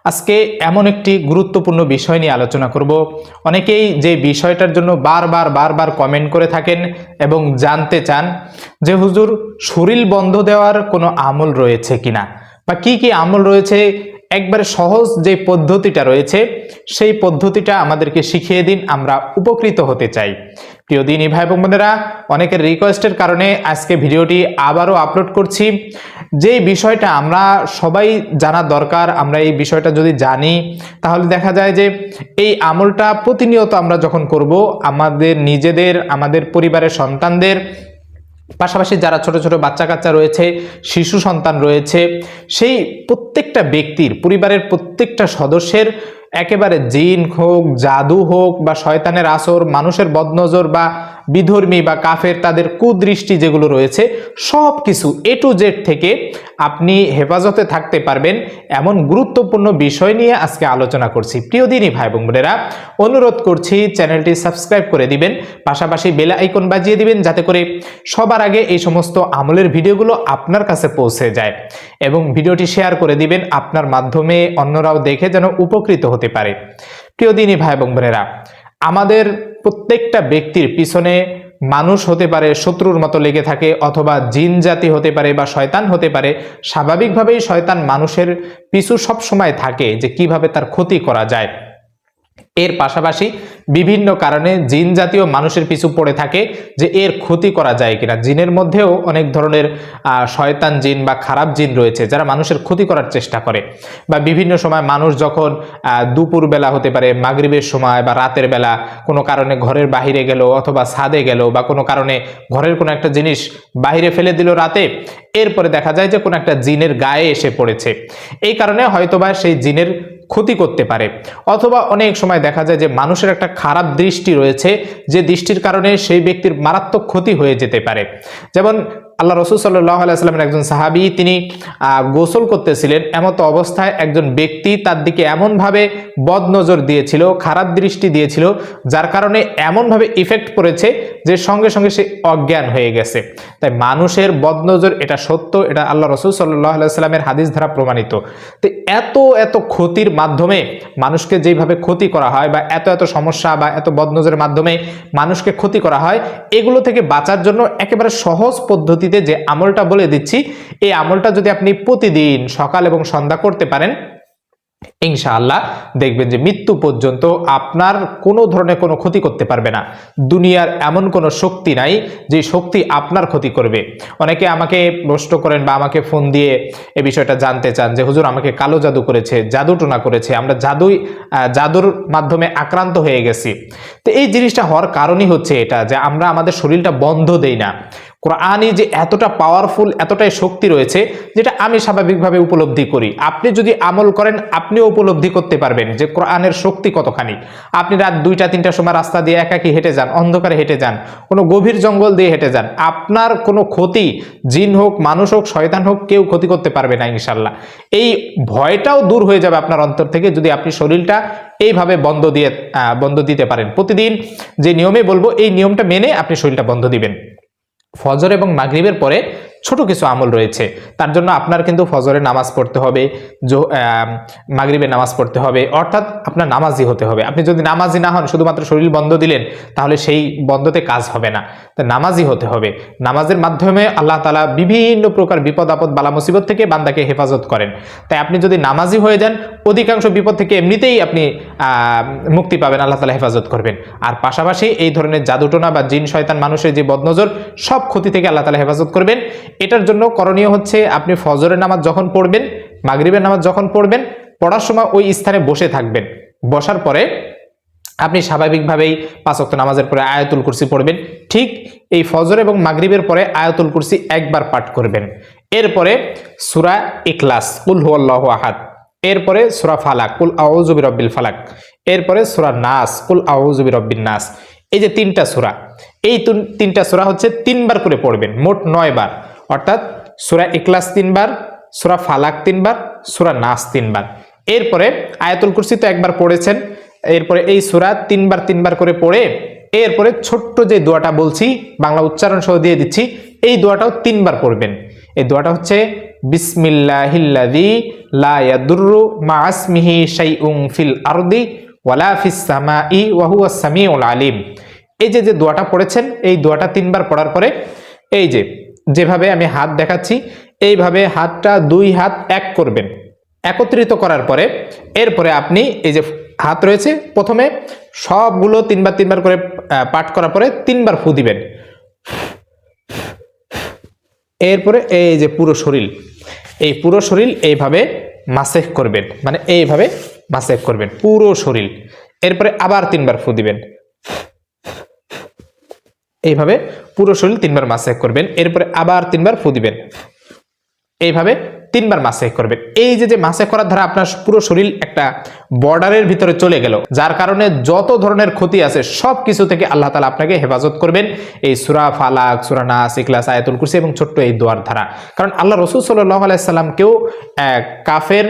আজকে এমন একটি গুরুত্বপূর্ণ বিষয় নিয়ে আলোচনা করব। অনেকেই যে বিষয়টার জন্য বারবার কমেন্ট করে থাকেন এবং জানতে চান যে হুজুর, শরীর বন্ধ দেওয়ার কোনো আমল রয়েছে কিনা, বা কি কি আমল রয়েছে, একবারে সহজ যে পদ্ধতিটা রয়েছে সেই পদ্ধতিটা আমাদেরকে শিখিয়ে দিন, আমরা উপকৃত হতে চাই। প্রিয় দিনী ভাই এবং বোনেরা, অনেকের রিকোয়েস্টের কারণে আজকে ভিডিওটি আবারও আপলোড করছি। যে বিষয়টা আমরা সবাই জানা দরকার, আমরা এই বিষয়টা যদি জানি তাহলে দেখা যায় যে এই আমলটা প্রতিনিয়ত আমরা যখন করব, আমাদের নিজেদের, আমাদের পরিবারের সন্তানদের, পাশাপাশি যারা ছোট ছোট বাচ্চা কাচ্চা রয়েছে, শিশু সন্তান রয়েছে, সেই প্রত্যেকটা ব্যক্তির, পরিবারের প্রত্যেকটা সদস্যের একেবারে জিন হোক, জাদু হোক, বা শয়তানের আসর, মানুষের বদনজর, বা বিধর্মী বা কাফের তাদের কুদৃষ্টি যেগুলো রয়েছে, সব কিছু A to Z থেকে আপনি হেফাজতে থাকতে পারবেন, এমন গুরুত্বপূর্ণ বিষয় নিয়ে আজকে আলোচনা করছি। প্রিয় দিনী ভাই এবং বোনেরা, অনুরোধ করছি চ্যানেলটি সাবস্ক্রাইব করে দিবেন, পাশাপাশি বেল আইকন বাজিয়ে দিবেন, যাতে করে সবার আগে এই সমস্ত আমলের ভিডিওগুলো আপনার কাছে পৌঁছে যায়, এবং ভিডিওটি শেয়ার করে দিবেন, আপনার মাধ্যমে অন্যরাও দেখে যেন উপকৃত হতে পারে। প্রিয় দিনী ভাই এবং বোনেরা, আমাদের প্রত্যেকটা ব্যক্তির পিছনে মানুষ হতে পারে শত্রুর মতো লেগে থাকে, অথবা জিন জাতি হতে পারে বা শয়তান হতে পারে। স্বাভাবিকভাবেই শয়তান মানুষের পিছু সব সময় থাকে যে কিভাবে তার ক্ষতি করা যায়। এর পাশাপাশি বিভিন্ন কারণে জিন জাতীয় মানুষের পিছু পড়ে থাকে যে এর ক্ষতি করা যায় কিনা। জিনের মধ্যেও অনেক ধরনের শয়তান জিন বা খারাপ জিন রয়েছে যারা মানুষের ক্ষতি করার চেষ্টা করে, বা বিভিন্ন সময় মানুষ যখন দুপুর বেলা হতে পারে, মাগরিবের সময় বা রাতের বেলা কোনো কারণে ঘরের বাহিরে গেল, অথবা ছাদে গেল, বা কোনো কারণে ঘরের কোনো একটা জিনিস বাহিরে ফেলে দিল রাতে, এরপরে দেখা যায় যে কোনো একটা জিনের গায়ে এসে পড়েছে, এই কারণে হয়তোবা সেই জিনের ক্ষতি করতে পারে। অথবা অনেক সময় দেখা যায় যে মানুষের একটা খারাপ দৃষ্টি রয়েছে, যে দৃষ্টির কারণে সেই ব্যক্তির মারাত্মক ক্ষতি হয়ে যেতে পারে। যেমন আল্লাহ রাসূল সাল্লাল্লাহু আলাইহি ওয়াসাল্লামের একজন সাহাবী, তিনি গোসল করতেছিলেন, এমত অবস্থায় একজন ব্যক্তি তার দিকে এমনভাবে বদনজর দিয়েছিল, খারাপ দৃষ্টি দিয়েছিল, যার কারণে এমনভাবে ইফেক্ট পড়েছে যে সঙ্গে সঙ্গে সে অজ্ঞান হয়ে গেছে। তাই মানুষের বদনজর, এটা সত্য, এটা আল্লাহ রাসূল সাল্লাল্লাহু আলাইহি ওয়াসাল্লামের হাদিস দ্বারা প্রমাণিত। তো এত ক্ষতির মাধ্যমে মানুষকে যেভাবে ক্ষতি করা হয়, বা এত সমস্যা বা এত বদনজরের মাধ্যমে মানুষকে ক্ষতি করা হয়, এগুলো থেকে বাঁচার জন্য একেবারে সহজ পদ্ধতিতে যে আমলটা বলে দিচ্ছি, এই আমলটা যদি আপনি প্রতিদিন সকাল এবং সন্ধ্যা করতে পারেন, ইনশাআল্লাহ দেখবেন যে মৃত্যু পর্যন্ত আপনার কোনো ধরনের কোনো ক্ষতি করতে পারবে না। দুনিয়ার এমন কোনো শক্তি নাই যে শক্তি আপনার ক্ষতি করবে। অনেকে আমাকে প্রশ্ন করেন বা আমাকে ফোন দিয়ে এই বিষয়টা জানতে চান যে হুজুর, আমাকে কালো জাদু করেছে, জাদু টোনা করেছে, আমরা জাদুর মাধ্যমে আক্রান্ত হয়ে গেছি। তো এই জিনিসটা হওয়ার কারণই হচ্ছে এটা, যে আমরা আমাদের শরীরটা বন্ধ দেই না। কোরআনে যে এতটা পাওয়ারফুল, এতটাই শক্তি রয়েছে, যেটা আমি স্বাভাবিকভাবে উপলব্ধি করি। আপনি যদি আমল করেন, আপনিও উপলব্ধি করতে পারবেন যে কোরআনের শক্তি কতখানি। আপনি রাত 2টা-3টার সময় রাস্তা দিয়ে একাকী হেঁটে যান, অন্ধকারে হেঁটে যান, কোনো গভীর জঙ্গল দিয়ে হেঁটে যান, আপনার কোনো ক্ষতি, জিন হোক, মানুষ হোক, শয়তান হোক, কেউ ক্ষতি করতে পারবে না ইনশাল্লাহ। এই ভয়টাও দূর হয়ে যাবে আপনার অন্তর থেকে, যদি আপনি শরীরটা এইভাবে বন্ধ দিতে পারেন। প্রতিদিন যে নিয়মে বলবো, এই নিয়মটা মেনে আপনি শরীরটা বন্ধ দিবেন। ফজর এবং মাগরিবের পরে ছোট কিছু আমল রয়েছে, তার জন্য আপনার কিন্তু ফজরের নামাজ পড়তে হবে, মাগরিবের নামাজ পড়তে হবে, অর্থাৎ আপনার নামাজি হতে হবে। আপনি যদি নামাজি না হন, শুধুমাত্র শরীর বন্ধ দিলেন, তাহলে সেই বন্ধতে কাজ হবে না। তো নামাজি হতে হবে। নামাজের মাধ্যমে আল্লাহ তাআলা বিভিন্ন প্রকার বিপদ আপদ, বালা মুসিবত থেকে বান্দাকে হেফাজত করেন। তাই আপনি যদি নামাজি হয়ে যান, অধিকাংশ বিপদ থেকে এমনিতেই আপনি মুক্তি পাবেন, আল্লাহ তাআলা হেফাজত করবেন। আর পাশাপাশি এই ধরনের জাদুটোনা বা জিন শয়তান, মানুষের যে বদনজর, সব ক্ষতি থেকে আল্লাহ তাআলা হেফাজত করবেন। এটার জন্য করণীয় হচ্ছে, আপনি ফজরের নামাজ যখন পড়বেন, মাগরিবের নামাজ যখন পড়বেন, পড়ার সময় ওই স্থানে বসে থাকবেন। বসার পরে আপনি স্বাভাবিকভাবেই 5 ওয়াক্ত নামাজের পরে আয়াতুল কুরসি পড়বেন। ঠিক এই ফজর এবং মাগরিবের পরে আয়াতুল কুরসি একবার পাঠ করবেন। এরপরে সূরা ইখলাস, কুল হুয়াল্লাহু আহাদ, এরপরে সূরা ফালাক, কুল আউযু বিরাব্বিল ফালাক, এরপরে সূরা নাস, কুল আউযু বিরাব্বিন নাস। এই যে 3টা সূরা, এই 3টা সূরা হচ্ছে 3বার করে পড়বেন, মোট 9 বার। অর্থাৎ সূরা ইখলাস 3বার, সূরা ফালাক 3বার, সূরা নাস 3বার। এরপরে আয়াতুল কুরসি তো একবার পড়েছেন, এরপরে এই সূরা 3বার করে পড়ে, এরপরে ছোট্ট যে দোয়াটা বলছি, বাংলা উচ্চারণ সহ দিয়ে দিচ্ছি, এই দোয়াটাও 3বার পড়বেন। এই দোয়াটা হচ্ছে বিসমিল্লাহিল্লাযী লা ইয়াদুররু মা ইসমিহি শাইউন ফিল আরদি ওয়ালা ফিস সামাই ওয়া হুয়াস সামিউল আলিম। এই যে দোয়াটা পড়েছেন, এই দোয়াটা 3 বার পড়ার পরে এই যেভাবে আমি হাত দেখাচ্ছি এইভাবে হাতটা 2 হাত এক করবেন। একত্রিত করার পরে এরপরে আপনি এই যে হাত রয়েছে প্রথমে সবগুলো 3 বার করে পাঠ করার পরে 3 বার ফু দিবেন। এরপরে এই যে পুরো শরীর, এই পুরো শরীর এইভাবে মাসেহ করবেন, মানে এইভাবে মাসেহ করবেন পুরো শরীর। এরপরে আবার 3 বার ফু দিবেন, এইভাবে পুরো শরীর 3 বার মাসেহ করবেন। এরপরে আবার 3 বার ফু দিবেন, এইভাবে 3 বার মাসেহ করবেন। এই যে মাসেহ করার দ্বারা আপনার পুরো শরীর একটা বর্ডারের ভিতরে চলে গেল, যার কারণে যত ধরনের ক্ষতি আছে সব কিছু থেকে আল্লাহ তাআলা আপনাকে হেফাজত করবেন এই সূরা ফালাক, সূরা নাস, ইখলাস, আয়াতুল কুরসি এবং ছোট্ট এই দোয়ার দ্বারা। কারণ আল্লাহ রাসূল সাল্লাল্লাহু আলাইহি সাল্লামকেও কাফের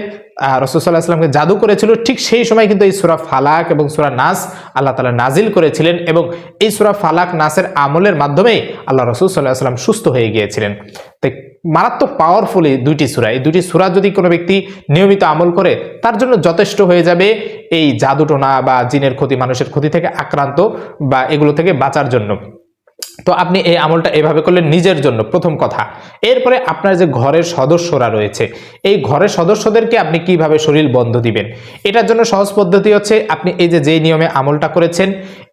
রাসূল সাল্লাল্লাহু আলাইহি সাল্লামকে জাদু করেছিল, ঠিক সেই সময় কিন্তু এই সূরা ফালাক এবং সূরা নাস আল্লাহ তাআলা নাজিল করেছিলেন এবং এই সূরা ফালাক নাসের আমলের মাধ্যমেই আল্লাহ রাসূল সাল্লাল্লাহু আলাইহি সাল্লাম সুস্থ হয়ে গিয়েছিলেন। তাই মারাত্মক পাওয়ারফুল এই 2টি সূরা, এই 2টি সূরা যদি কোনো ব্যক্তি নিয়মিত আমল করে তার জন্য যথেষ্ট হয়ে যাবে এই জাদুটোনা বা জিনের ক্ষতি, মানুষের ক্ষতি থেকে আক্রান্ত বা এগুলো থেকে বাঁচার জন্য। তো আপনি এই আমলটা এভাবে করলে নিজের জন্য প্রথম কথা। এরপরে আপনার যে ঘরের সদস্যরা রয়েছে এই ঘরের সদস্যদেরকে আপনি কিভাবে শরীর বন্ধ দিবেন, এটার জন্য সহজ পদ্ধতি হচ্ছে আপনি এই যে নিয়মে আমলটা করেছেন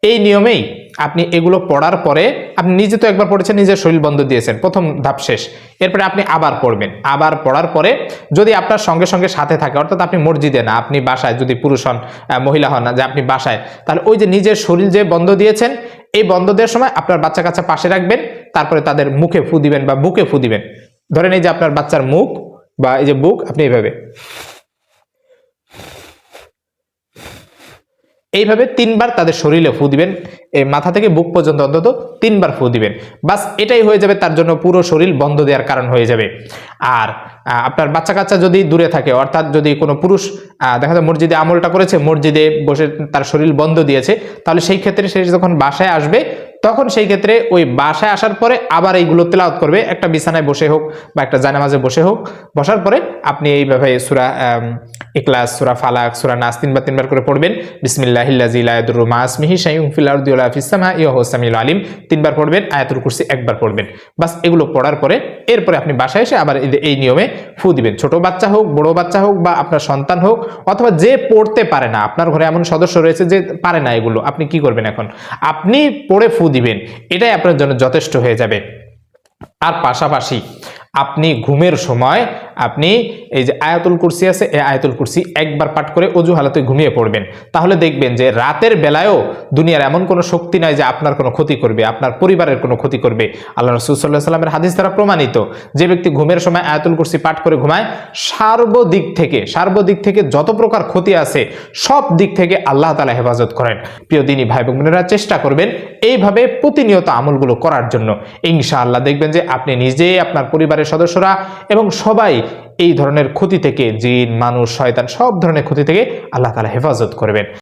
এই নিয়মেই আপনি এগুলো পড়ার পরে আপনি নিজে তো একবার পড়েছেন, নিজের শরীর বন্ধ দিয়েছেন, প্রথম ধাপ শেষ। এরপরে আপনি আবার পড়বেন, আবার পড়ার পরে যদি আপনার সঙ্গে সঙ্গে সাথে থাকে, অর্থাৎ আপনি মসজিদে না, আপনি বাসায়, যদি পুরুষ হন মহিলা হন না, যে আপনি বাসায়, তাহলে ওই যে নিজের শরীর যে বন্ধ দিয়েছেন এই বন্ধ দেওয়ার সময় আপনার বাচ্চা কাচ্চা পাশে রাখবেন, তারপরে তাদের মুখে ফু দিবেন বা বুকে ফু দিবেন। ধরেন এই যে আপনার বাচ্চার মুখ বা এই যে বুক, আপনি এইভাবে 3 বার তাদের শরীরে ফু দিবেন, এই মাথা থেকে বুক পর্যন্ত অন্তত 3 বার ফু দিবেন। বাস এটাই হয়ে যাবে তার জন্য পুরো শরীর বন্ধ দেওয়ার কারণ হয়ে যাবে। আর আপনার বাচ্চা কাচ্চা যদি দূরে থাকে, অর্থাৎ যদি কোনো পুরুষ দেখা যায় মসজিদে আমলটা করেছে, মসজিদে বসে তার শরীর বন্ধ দিয়েছে, তাহলে সেই ক্ষেত্রে সে যখন বাসায় আসবে তখন সেই ক্ষেত্রে ওই বাসায় আসার পরে আবার এইগুলো তেলাওয়াত করবে, একটা বিছানায় বসে হোক বা একটা জানামাজে বসে হোক। বসার পরে আপনি এইভাবে সূরা ইখলাস, সূরা ফালাক, সূরা নাস 3 বার করে পড়বেন। বিসমিল্লাহিল্লাযী লা ইয়াদুররু মা ইসমিহি শাইউন ফিল আরদি ওয়ালা ফিস সামাই ওয়া হুয়াস সামিউল আলিম 3 বার পড়বেন। আয়াতুল কুরসি 1 বার পড়বেন। বাস এগুলো পড়ার পরে এরপরে আপনি বাসায় এসে আবার এই নিয়মে ফু দিবেন। ছোট বাচ্চা হোক, বড় বাচ্চা হোক বা আপনার সন্তান হোক, অথবা যে পড়তে পারে না, আপনার ঘরে এমন সদস্য রয়েছে যে পারে না এগুলো, আপনি কি করবেন এখন? আপনি পড়ে ফু দিবেন, এটাই আপনার জন্য যথেষ্ট হয়ে যাবে। আর পাশাপাশি আপনি ঘুমের সময় আপনি এই যে আয়াতুল কুরসি আছে, এই আয়াতুল কুরসি 1 বার পাঠ করে অজু হালতে ঘুমিয়ে পড়বেন। তাহলে দেখবেন যে রাতের বেলায়ও দুনিয়ার এমন কোনো শক্তি নাই যে আপনার কোনো ক্ষতি করবে, আপনার পরিবারের কোনো ক্ষতি করবে। আল্লাহ রাসূল সাল্লাল্লাহু আলাইহি ওয়াসাল্লামের হাদিস দ্বারা প্রমাণিত, যে ব্যক্তি ঘুমের সময় আয়াতুল কুরসি পাঠ করে ঘুমায়, সার্বদিক থেকে যত প্রকার ক্ষতি আছে সব দিক থেকে আল্লাহ তাআলা হেফাজত করেন। প্রিয় দিনী ভাই বোনেরা, চেষ্টা করবেন এইভাবে প্রতিনিয়ত আমলগুলো করার জন্য। ইনশাআল্লাহ দেখবেন যে আপনি নিজে, আপনার পরিবারের সদস্যরা এবং সবাই এই ধরনের ক্ষতি থেকে, জিন, মানুষ, শয়তান, সব ধরনের ক্ষতি থেকে আল্লাহ তাআলা হেফাজত করবেন।